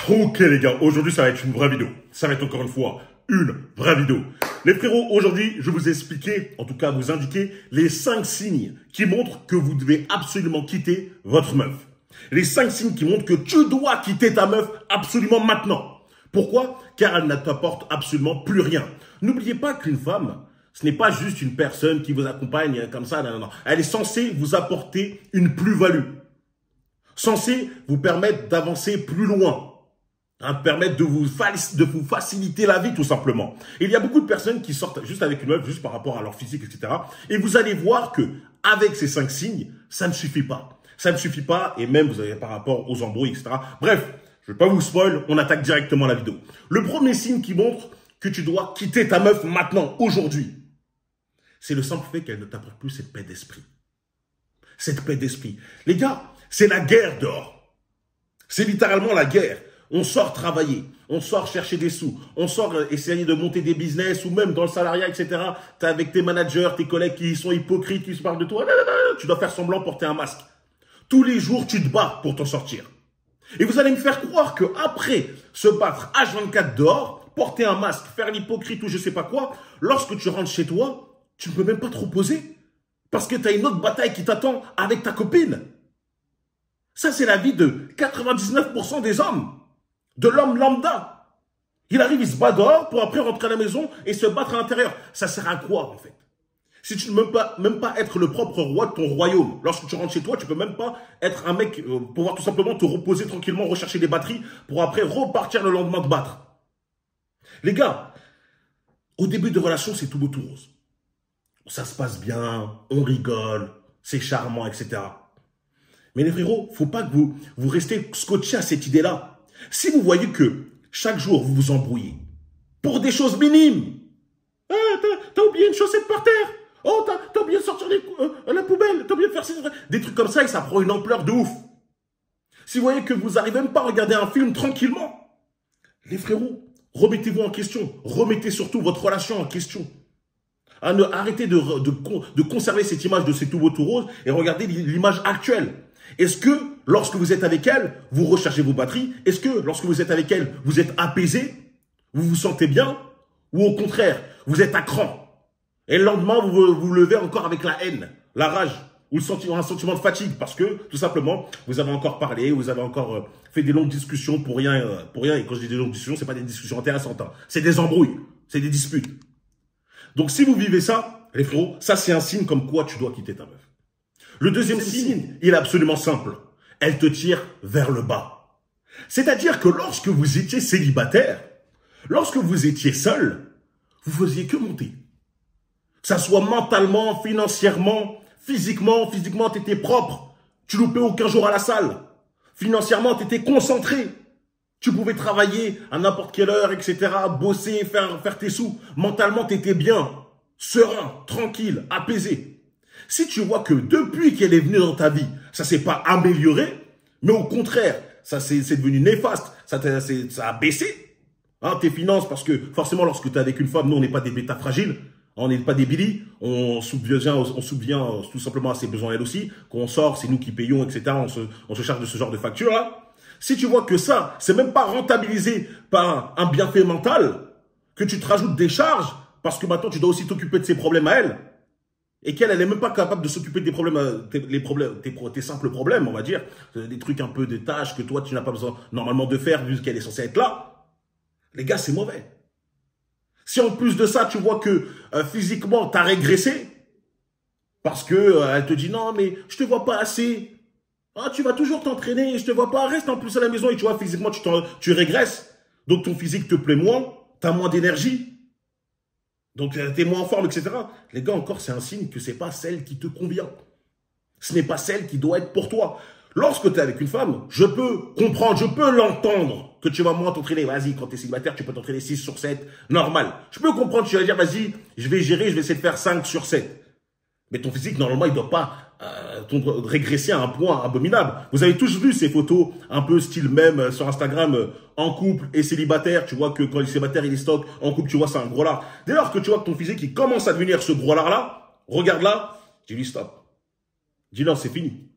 Ok les gars, aujourd'hui ça va être une vraie vidéo. Ça va être encore une fois une vraie vidéo. Les frérots, aujourd'hui je vais vous expliquer, en tout cas vous indiquer les 5 signes qui montrent que vous devez absolument quitter votre meuf. Les 5 signes qui montrent que tu dois quitter ta meuf absolument maintenant. Pourquoi? Car elle ne t'apporte absolument plus rien. N'oubliez pas qu'une femme, ce n'est pas juste une personne qui vous accompagne comme ça. Non, non, non. Elle est censée vous apporter une plus-value. Censée vous permettre d'avancer plus loin. Permettre de vous faciliter la vie tout simplement. Et il y a beaucoup de personnes qui sortent juste avec une meuf, juste par rapport à leur physique, etc. Et vous allez voir que avec ces 5 signes, ça ne suffit pas. Ça ne suffit pas, et même vous avez par rapport aux embrouilles, etc. Bref, je ne vais pas vous spoil, on attaque directement la vidéo. Le premier signe qui montre que tu dois quitter ta meuf maintenant, aujourd'hui, c'est le simple fait qu'elle ne t'apporte plus cette paix d'esprit. Cette paix d'esprit. Les gars, c'est la guerre dehors. C'est littéralement la guerre. On sort travailler, on sort chercher des sous, on sort essayer de monter des business ou même dans le salariat, etc. Tu es avec tes managers, tes collègues qui sont hypocrites, qui se parlent de toi. Tu dois faire semblant, porter un masque. Tous les jours, tu te bats pour t'en sortir. Et vous allez me faire croire qu'après se battre H24 dehors, porter un masque, faire l'hypocrite ou je sais pas quoi, lorsque tu rentres chez toi, tu ne peux même pas te reposer. Parce que tu as une autre bataille qui t'attend avec ta copine. Ça, c'est la vie de 99% des hommes. De l'homme lambda. Il arrive, il se bat dehors pour après rentrer à la maison et se battre à l'intérieur. Ça sert à quoi, en fait? Si tu ne peux même pas être le propre roi de ton royaume, lorsque tu rentres chez toi, tu peux même pas être un mec, pouvoir tout simplement te reposer tranquillement, rechercher des batteries pour après repartir le lendemain te battre. Les gars, au début de relation, c'est tout beau tout rose. Ça se passe bien, on rigole, c'est charmant, etc. Mais les frérots, faut pas que vous restez scotchés à cette idée-là. Si vous voyez que chaque jour vous vous embrouillez pour des choses minimes, t'as oublié une chaussette par terre, oh t'as oublié de sortir la poubelle, t'as oublié de faire des trucs comme ça et ça prend une ampleur de ouf. Si vous voyez que vous n'arrivez même pas à regarder un film tranquillement, les frérots, remettez-vous en question, remettez surtout votre relation en question. Arrêtez de conserver cette image de C'est tout beau tout rose et regardez l'image actuelle. Est-ce que lorsque vous êtes avec elle, vous rechargez vos batteries? Est-ce que lorsque vous êtes avec elle, vous êtes apaisé? Vous vous sentez bien? Ou au contraire, vous êtes à cran? Et le lendemain, vous vous levez encore avec la haine, la rage ou un sentiment de fatigue parce que, tout simplement, vous avez encore parlé, vous avez encore fait des longues discussions pour rien. Et quand je dis des longues discussions, c'est pas des discussions intéressantes. Hein. C'est des embrouilles, c'est des disputes. Donc, si vous vivez ça, les frérots, ça, c'est un signe comme quoi tu dois quitter ta meuf. Le deuxième signe, il est absolument simple. Elle te tire vers le bas. C'est-à-dire que lorsque vous étiez célibataire, lorsque vous étiez seul, vous faisiez que monter. Que ça soit mentalement, financièrement, physiquement, tu étais propre. Tu loupais aucun jour à la salle. Financièrement, tu étais concentré. Tu pouvais travailler à n'importe quelle heure, etc. Bosser, faire tes sous. Mentalement, tu étais bien, serein, tranquille, apaisé. Si tu vois que depuis qu'elle est venue dans ta vie, ça s'est pas amélioré, mais au contraire, c'est devenu néfaste, ça a baissé, hein, tes finances, parce que forcément, lorsque tu es avec une femme, nous, on n'est pas des bêtas fragiles, on n'est pas des Billy, on subvient tout simplement à ses besoins elle aussi, quand on sort, c'est nous qui payons, etc., on se charge de ce genre de facture-là. Si tu vois que ça, c'est même pas rentabilisé par un bienfait mental, que tu te rajoutes des charges, parce que maintenant, tu dois aussi t'occuper de ses problèmes à elle, et qu'elle n'est même pas capable de s'occuper des problèmes, tes simples problèmes, on va dire, des trucs un peu de tâches que toi, tu n'as pas besoin normalement de faire vu qu'elle est censée être là. Les gars, c'est mauvais. Si en plus de ça, tu vois que physiquement, tu as régressé, parce que elle te dit non, mais je te vois pas assez. Ah, tu vas toujours t'entraîner, je te vois pas, reste en plus à la maison et tu vois, physiquement, tu régresses. Donc ton physique te plaît moins, tu as moins d'énergie. Donc, tu es moins en forme, etc. Les gars, encore, c'est un signe que ce n'est pas celle qui te convient. Ce n'est pas celle qui doit être pour toi. Lorsque tu es avec une femme, je peux comprendre, je peux l'entendre que tu vas moins t'entraîner. Vas-y, quand tu es célibataire, tu peux t'entraîner 6 sur 7, normal. Je peux comprendre, tu vas dire, vas-y, je vais gérer, je vais essayer de faire 5 sur 7. Mais ton physique, normalement, il ne doit pas régresser à un point abominable. Vous avez tous vu ces photos un peu style même sur Instagram, en couple et célibataire. Tu vois que quand il est célibataire, il est stock. En couple, tu vois, c'est un gros lard. Dès lors que tu vois que ton physique, il commence à devenir ce gros lard-là, regarde là, dis-lui stop. Dis-lui, c'est fini.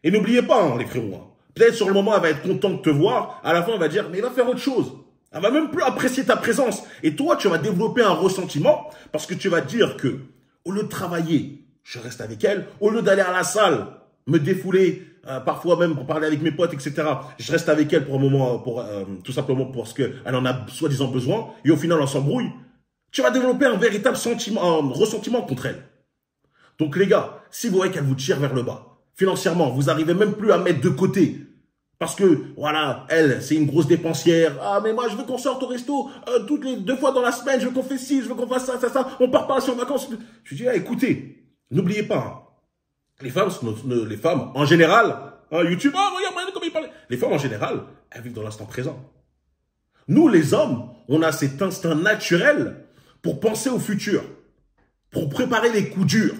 Et n'oubliez pas, hein, les frérots, hein, Peut-être sur le moment, elle va être contente de te voir. À la fin, elle va dire, mais il va faire autre chose. Elle va même plus apprécier ta présence. Et toi, tu vas développer un ressentiment parce que tu vas dire que, au lieu de travailler, je reste avec elle. Au lieu d'aller à la salle, me défouler, parfois même pour parler avec mes potes, etc. Je reste avec elle pour un moment, tout simplement parce qu'elle en a soi-disant besoin. Et au final, on s'embrouille. Tu vas développer un véritable sentiment, un ressentiment contre elle. Donc les gars, si vous voyez qu'elle vous tire vers le bas, financièrement, vous n'arrivez même plus à mettre de côté. Parce que, voilà, elle, c'est une grosse dépensière. Ah, mais moi, je veux qu'on sorte au resto toutes les 2 fois dans la semaine. Je veux qu'on fasse ci, je veux qu'on fasse ça. On part pas en vacances. Je dis, ah, écoutez, n'oubliez pas, hein, les femmes, en général, hein, YouTube, ah, regarde comment il parlait. Les femmes, en général, elles vivent dans l'instant présent. Nous, les hommes, on a cet instinct naturel pour penser au futur, pour préparer les coups durs.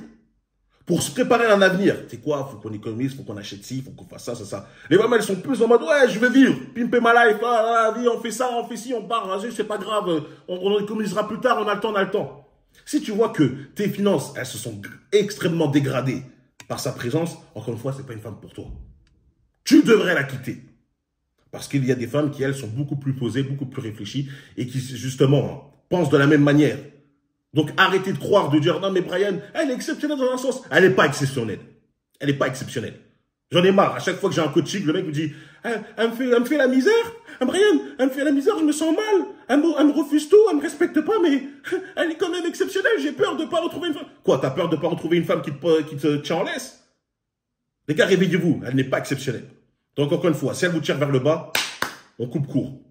Pour se préparer à un avenir. C'est quoi? Faut qu'on économise, faut qu'on achète ci, faut qu'on fasse ça. Les femmes, elles sont plus en mode, ouais, je veux vivre, pimper ma life, vie, on fait ça, on fait ci, on part, c'est pas grave, on économisera plus tard, on a le temps. Si tu vois que tes finances, elles se sont extrêmement dégradées par sa présence, encore une fois, c'est pas une femme pour toi. Tu devrais la quitter. Parce qu'il y a des femmes qui, elles, sont beaucoup plus posées, beaucoup plus réfléchies et qui, justement, pensent de la même manière. Donc, arrêtez de croire, de dire, non, mais Brian, elle est exceptionnelle dans un sens. Elle n'est pas exceptionnelle. Elle n'est pas exceptionnelle. J'en ai marre. À chaque fois que j'ai un coaching, le mec me dit, elle me fait la misère. Brian, elle me fait la misère, je me sens mal. Elle me refuse tout, elle me respecte pas, mais elle est quand même exceptionnelle. J'ai peur de pas retrouver une femme. Quoi, t'as peur de pas retrouver une femme qui te tient en laisse? Les gars, réveillez-vous. Elle n'est pas exceptionnelle. Donc, encore une fois, si elle vous tire vers le bas, on coupe court.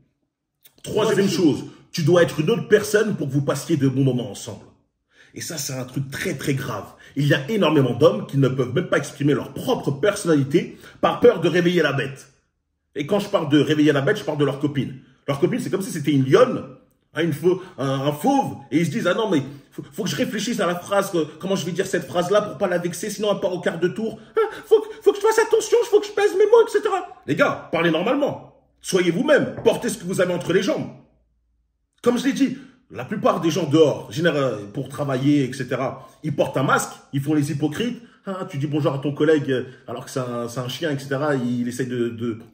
Troisième chose, tu dois être une autre personne pour que vous passiez de bons moments ensemble. Et ça, c'est un truc très, très grave. Il y a énormément d'hommes qui ne peuvent même pas exprimer leur propre personnalité par peur de réveiller la bête. Et quand je parle de réveiller la bête, je parle de leur copine. Leur copine, c'est comme si c'était une lionne, un fauve, et ils se disent, ah non, mais faut que je réfléchisse à la phrase, comment je vais dire cette phrase-là pour pas la vexer, sinon elle part au quart de tour. Faut que je fasse attention, faut que je pèse mes mots, etc. Les gars, parlez normalement. Soyez vous-même, portez ce que vous avez entre les jambes. Comme je l'ai dit, la plupart des gens dehors, pour travailler, etc., ils portent un masque, ils font les hypocrites. Ah, tu dis bonjour à ton collègue alors que c'est un chien, etc. Il essaie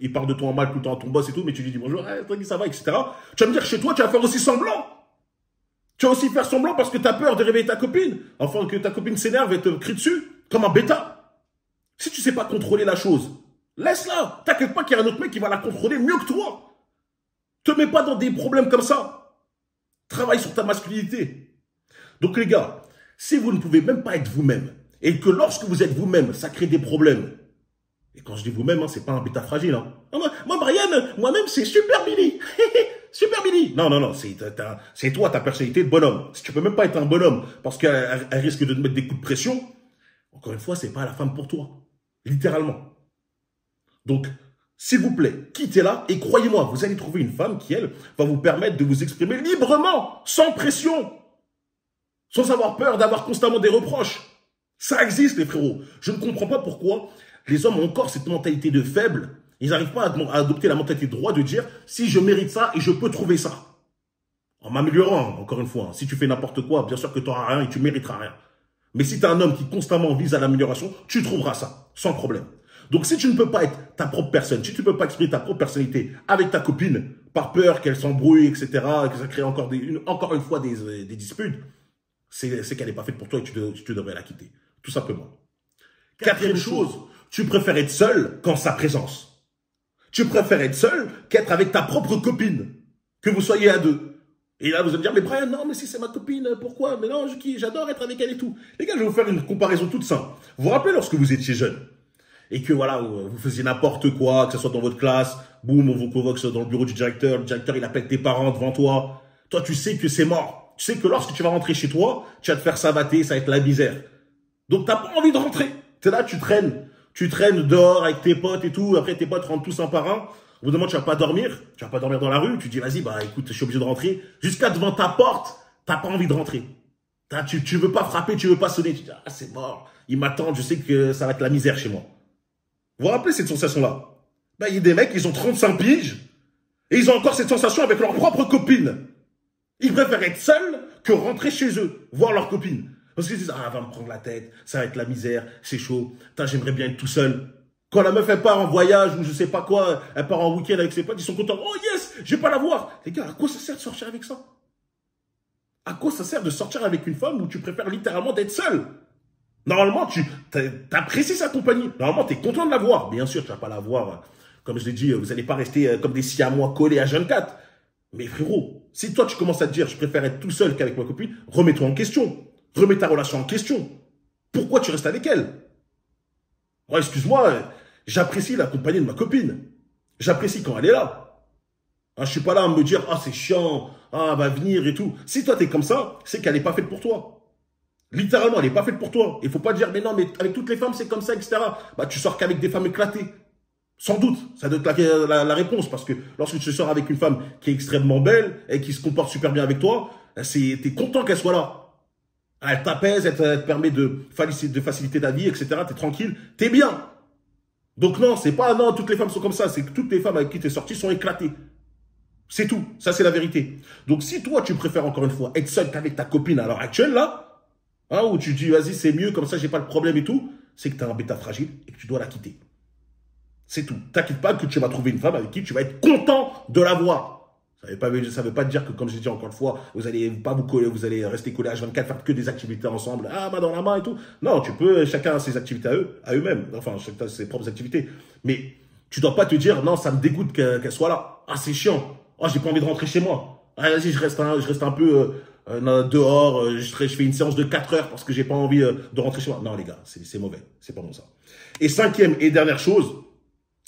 il parle de toi en mal tout le temps à ton boss et tout, mais tu lui dis bonjour, hey, ça va, etc. Tu vas me dire chez toi, tu vas faire aussi semblant. Tu vas aussi faire semblant parce que tu as peur de réveiller ta copine. Enfin, que ta copine s'énerve et te crie dessus, comme un bêta. Si tu sais pas contrôler la chose, laisse-la. T'inquiète pas qu'il y a un autre mec qui va la contrôler mieux que toi. Te mets pas dans des problèmes comme ça. Travaille sur ta masculinité. Donc les gars, si vous ne pouvez même pas être vous-même, et que lorsque vous êtes vous-même, ça crée des problèmes. Et quand je dis vous-même, hein, c'est pas un bêta fragile. Hein. Moi, Brian, moi-même, c'est Super Billy. Super Billy. Non, c'est toi, ta personnalité de bonhomme. Si tu peux même pas être un bonhomme, parce qu'elle risque de te mettre des coups de pression, encore une fois, c'est pas la femme pour toi. Littéralement. Donc, s'il vous plaît, quittez-la et croyez-moi, vous allez trouver une femme qui, elle, va vous permettre de vous exprimer librement, sans pression, sans avoir peur d'avoir constamment des reproches. Ça existe, les frérots. Je ne comprends pas pourquoi les hommes ont encore cette mentalité de faible. Ils n'arrivent pas à adopter la mentalité de droit de dire si je mérite ça et je peux trouver ça. En m'améliorant, encore une fois. Si tu fais n'importe quoi, bien sûr que tu n'auras rien et tu mériteras rien. Mais si tu es un homme qui constamment vise à l'amélioration, tu trouveras ça, sans problème. Donc, si tu ne peux pas être ta propre personne, si tu ne peux pas exprimer ta propre personnalité avec ta copine, par peur qu'elle s'embrouille, etc., que ça crée encore une fois des disputes, c'est qu'elle n'est pas faite pour toi et tu devrais la quitter. Tout simplement. Quatrième chose, tu préfères être seul qu'en sa présence. Tu préfères être seul qu'être avec ta propre copine, que vous soyez à deux. Et là, vous allez me dire, mais Brian, non, mais si c'est ma copine, pourquoi? Mais non, j'adore être avec elle et tout. Les gars, je vais vous faire une comparaison toute simple. Vous vous rappelez lorsque vous étiez jeune et que voilà, vous faisiez n'importe quoi, que ce soit dans votre classe, boum, on vous convoque dans le bureau du directeur, le directeur, il appelle tes parents devant toi. Toi, tu sais que c'est mort. Tu sais que lorsque tu vas rentrer chez toi, tu vas te faire savater, ça va être la misère. Donc, t'as pas envie de rentrer. T'es là, tu traînes dehors avec tes potes et tout. Après, tes potes rentrent tous un par un. Au bout d'un moment, tu vas pas dormir dans la rue. Tu dis, vas-y, bah, écoute, je suis obligé de rentrer. Jusqu'à devant ta porte, t'as pas envie de rentrer. Tu veux pas frapper, tu veux pas sonner. Tu dis, ah, c'est mort. Ils m'attendent, je sais que ça va être la misère chez moi. Vous vous rappelez cette sensation-là? Bah, il y a des mecs, ils ont 35 piges. Et ils ont encore cette sensation avec leur propre copine. Ils préfèrent être seuls que rentrer chez eux, voir leur copine. Parce qu'ils disent, ah, elle va me prendre la tête, ça va être la misère, c'est chaud, j'aimerais bien être tout seul. Quand la meuf, elle part en voyage ou je sais pas quoi, elle part en week-end avec ses potes, ils sont contents. Oh yes, je vais pas la voir. Les gars, à quoi ça sert de sortir avec ça? À quoi ça sert de sortir avec une femme où tu préfères littéralement d'être seul? Normalement, tu apprécies sa compagnie. Normalement, tu es content de la voir. Bien sûr, tu vas pas la voir. Comme je l'ai dit, vous n'allez pas rester comme des siamois collés à jeune 4. Mais frérot, si toi, tu commences à te dire, je préfère être tout seul qu'avec ma copine, remets-toi en question. Remets ta relation en question. Pourquoi tu restes avec elle? Oh, excuse-moi, j'apprécie la compagnie de ma copine. J'apprécie quand elle est là. Ah, je suis pas là à me dire, ah, c'est chiant, ah, elle va venir et tout. Si toi, t'es comme ça, c'est qu'elle n'est pas faite pour toi. Littéralement, elle n'est pas faite pour toi. Il faut pas dire, mais non, mais avec toutes les femmes, c'est comme ça, etc. Bah, tu sors qu'avec des femmes éclatées. Sans doute, ça doit être la réponse. Parce que lorsque tu sors avec une femme qui est extrêmement belle et qui se comporte super bien avec toi, t'es content qu'elle soit là. Elle t'apaise, elle te permet de faciliter ta vie, etc. T'es tranquille, t'es bien. Donc non, c'est pas, non, toutes les femmes sont comme ça. C'est que toutes les femmes avec qui t'es sorti sont éclatées. C'est tout. Ça, c'est la vérité. Donc si toi, tu préfères encore une fois être seul qu'avec ta copine à l'heure actuelle, là, hein, où tu dis, vas-y, c'est mieux, comme ça, j'ai pas de problème et tout, c'est que tu as un bêta fragile et que tu dois la quitter. C'est tout. T'inquiète pas que tu vas trouver une femme avec qui tu vas être content de la voir. Ça veut pas dire que, comme j'ai dit encore une fois, vous allez pas vous coller, vous allez rester collés à H24, faire que des activités ensemble, ah, main dans la main et tout. Non, tu peux, chacun a ses activités à eux-mêmes. Enfin, chacun a ses propres activités. Mais tu dois pas te dire, non, ça me dégoûte qu'elle soit là. Ah, c'est chiant. Ah, j'ai pas envie de rentrer chez moi. Ah, vas-y, je reste un peu, dehors, je fais une séance de 4 heures parce que j'ai pas envie de rentrer chez moi. Non, les gars, c'est mauvais. C'est pas bon, ça. Et cinquième et dernière chose,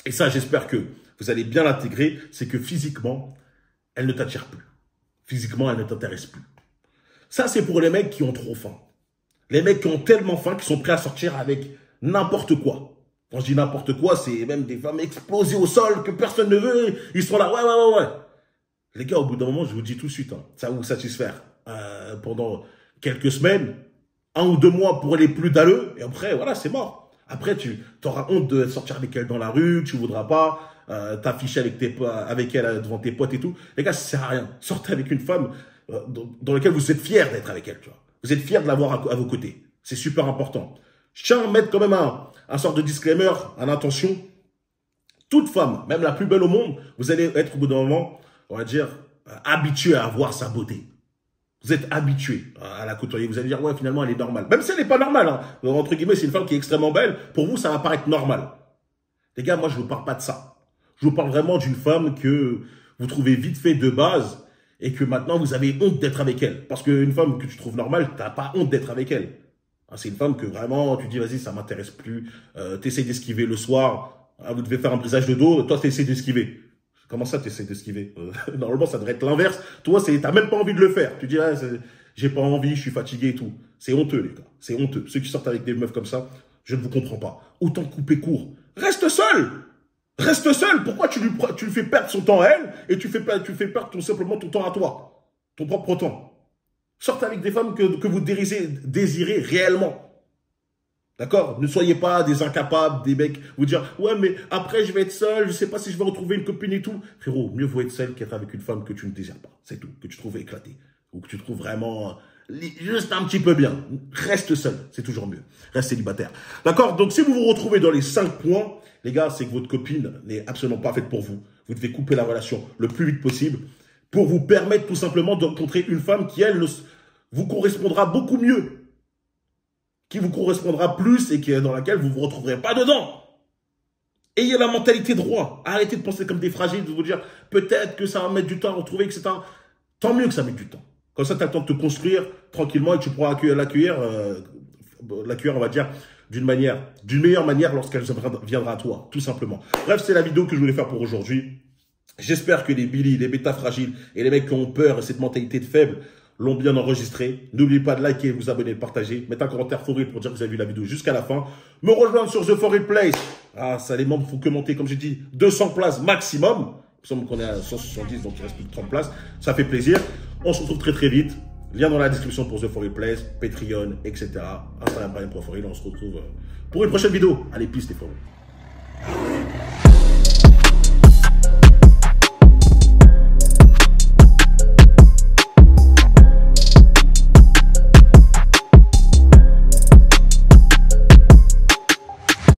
et ça, j'espère que vous allez bien l'intégrer, c'est que physiquement, elle ne t'attire plus. Physiquement, elle ne t'intéresse plus. Ça, c'est pour les mecs qui ont trop faim. Les mecs qui ont tellement faim qu'ils sont prêts à sortir avec n'importe quoi. Quand je dis n'importe quoi, c'est même des femmes explosées au sol que personne ne veut. Ils sont là, ouais. Les gars, au bout d'un moment, je vous dis tout de suite, hein, ça va vous satisfaire pendant quelques semaines, 1 ou 2 mois pour les plus dalleux, et après, voilà, c'est mort. Après, tu auras honte de sortir avec elle dans la rue, tu voudras pas t'afficher avec elle devant tes potes et tout. Les gars, ça sert à rien. Sortez avec une femme dans laquelle vous êtes fiers d'être avec elle, tu vois. Vous êtes fiers de l'avoir à vos côtés. C'est super important. Je tiens à mettre quand même un sort de disclaimer à l'intention. Toute femme, même la plus belle au monde, vous allez être au bout d'un moment, on va dire, habitué à voir sa beauté. Vous êtes habitué à la côtoyer. Vous allez dire, ouais, finalement, elle est normale. Même si elle n'est pas normale, hein. Entre guillemets, c'est une femme qui est extrêmement belle. Pour vous, ça va paraître normal. Les gars, moi, je ne vous parle pas de ça. Je vous parle vraiment d'une femme que vous trouvez vite fait de base et que maintenant, vous avez honte d'être avec elle. Parce qu'une femme que tu trouves normale, tu n'as pas honte d'être avec elle. C'est une femme que vraiment, tu dis, vas-y, ça ne m'intéresse plus. Tu essaies d'esquiver le soir. Vous devez faire un brisage de dos. Toi, tu essaies d'esquiver. Comment ça, tu essaies d'esquiver? Normalement, ça devrait être l'inverse. Toi, t'as même pas envie de le faire. Tu dis, ah, j'ai pas envie, je suis fatigué et tout. C'est honteux, les gars. C'est honteux. Ceux qui sortent avec des meufs comme ça, je ne vous comprends pas. Autant couper court. Reste seul. Reste seul. Pourquoi tu lui fais perdre son temps à elle et tu fais perdre tout simplement ton temps à toi? Ton propre temps. Sortez avec des femmes que vous désirez réellement. D'accord? Ne soyez pas des incapables, des mecs, vous dire, ouais, mais après, je vais être seul, je sais pas si je vais retrouver une copine et tout. Frérot, mieux vaut être seul qu'être avec une femme que tu ne désires pas. C'est tout. Que tu trouves éclatée. Ou que tu trouves vraiment juste un petit peu bien. Reste seul. C'est toujours mieux. Reste célibataire. D'accord? Donc, si vous vous retrouvez dans les 5 points, les gars, c'est que votre copine n'est absolument pas faite pour vous. Vous devez couper la relation le plus vite possible pour vous permettre tout simplement de rencontrer une femme qui, elle, vous correspondra beaucoup mieux. Qui vous correspondra plus et dans laquelle vous ne vous retrouverez pas dedans. Ayez la mentalité de roi. Arrêtez de penser comme des fragiles, de vous dire peut-être que ça va mettre du temps à retrouver, etc. Tant mieux que ça mette du temps. Comme ça, tu as le temps de te construire tranquillement et tu pourras l'accueillir, on va dire, d'une meilleure manière lorsqu'elle viendra à toi, tout simplement. Bref, c'est la vidéo que je voulais faire pour aujourd'hui. J'espère que les Billy, les bêtas fragiles et les mecs qui ont peur et cette mentalité de faible l'ont bien enregistré. N'oubliez pas de liker, vous abonner, de partager. Mettez un commentaire for real pour dire que vous avez vu la vidéo jusqu'à la fin. Me rejoindre sur The For Real Place. Ah, ça, les membres, faut commenter, comme j'ai dit, 200 places maximum. Il me semble qu'on est à 170, donc il reste plus de 30 places. Ça fait plaisir. On se retrouve très très vite. Lien dans la description pour The For Real Place, Patreon, etc. Instagram, Brian.For Real. On se retrouve pour une prochaine vidéo. Allez, peace les favoris.